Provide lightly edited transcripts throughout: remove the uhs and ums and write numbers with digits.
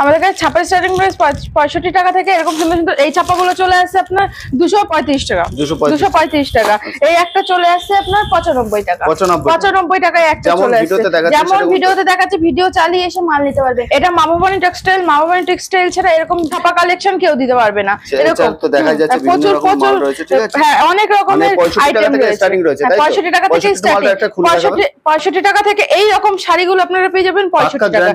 আমাদের কাছে ছাপার স্টার্টিং প্রাইস 65 টাকা থেকে এরকম সুন্দর সুন্দর এই ছাপাগুলো চলে আসছে আপনার 235 টাকা। 235 টাকা। এই একটা চলে আসছে আপনার 95 টাকা। 95 টাকায় একটা চলে আসছে। যেমন ভিডিওতে দেখাচ্ছে, ভিডিও চালিয়ে এসে মাল নিতে পারবে। এটা মামাবানি টেক্সটাইল ছাড়া এরকম ছাপা কালেকশন কেউ দিতে পারবে না। এরকম তো দেখা যাচ্ছে প্রচুর রয়েছে, ঠিক আছে? হ্যাঁ, অনেক রকমের আইটেম রয়েছে। 65 টাকা থেকে স্টার্টিং। 65 টাকা থেকে এই রকম শাড়িগুলো আপনারা পেয়ে যাবেন 65 টাকা।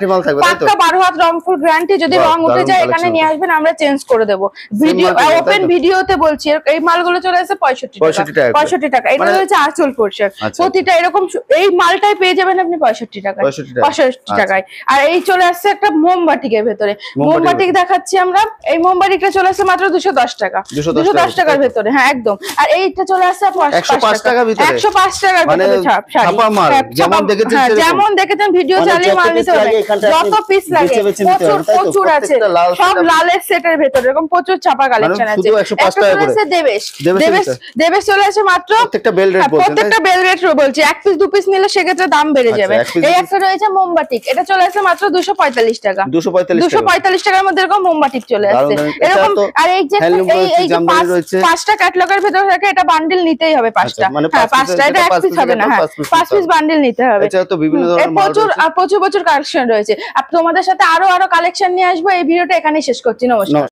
পাক্কা 12 হাত রংপুর গ্যারান্টি। যদি রং উঠে যায় এখানে নিয়ে আসবেন, আমরা চেঞ্জ করে দেব। ভিডিও ওপেন ভিডিওতে বলছি, এই মালগুলো চলে আসে 65 টাকা। 65 টাকা। এটা হচ্ছে আঁচল পোরশন। প্রতিটা এরকম এই মালটাই পেয়ে যাবেন আপনি 65 টাকায়। 65 টাকায়। আর এই চলে আসছে একটা মোমবাটিকের ভেতরে। মোমবাটিক দেখাচ্ছি আমরা। এই মোমবাটিকটা চলে আসছে মাত্র 210 টাকা। 210 টাকার ভেতরে। হ্যাঁ, একদম। আর এইটা চলে আসছে 105 টাকা ভিতরে। 105 টাকার ভেতরে ছাপা মাল। যেমন দেখেছেন ভিডিও চালিয়ে মাল নিতে হবে। যত পিস লাগে প্রচুর আছে। সব লালের সেটের ভেতরে এরকম প্রচুর ছাপা কালেকশন আছে। 105 টাকা করে। দেবেশ চলে আসে মাত্র। প্রত্যেকটা বেল রেট বলছি। এক পিস দু পিস নিলে সেক্ষেত্রে দাম বেড়ে যাবে। এই একটা রয়েছে মোমবাটিক। এটা চলে আসে মাত্র 245 টাকা। 245 টাকার মধ্যে এরকম মোমবাটিক চলে আসছে। এরকম। আর এই যে পাঁচটা ক্যাটালগের ভেতর থাকে, এটা বান্ডিল নিতেই হবে 5টা। হ্যাঁ, 5টা। এটা এক পিস হবে না। হ্যাঁ, 5 পিস বান্ডিল নিতে হবে। এটা তো বিভিন্ন ধরনের মাল রয়েছে। প্রচুর কালেকশন রয়েছে। তোমাদের সাথে আরো কালেকশন নিয়ে আসবো। এই ভিডিওটা এখানেই শেষ করছি। নমস্কার।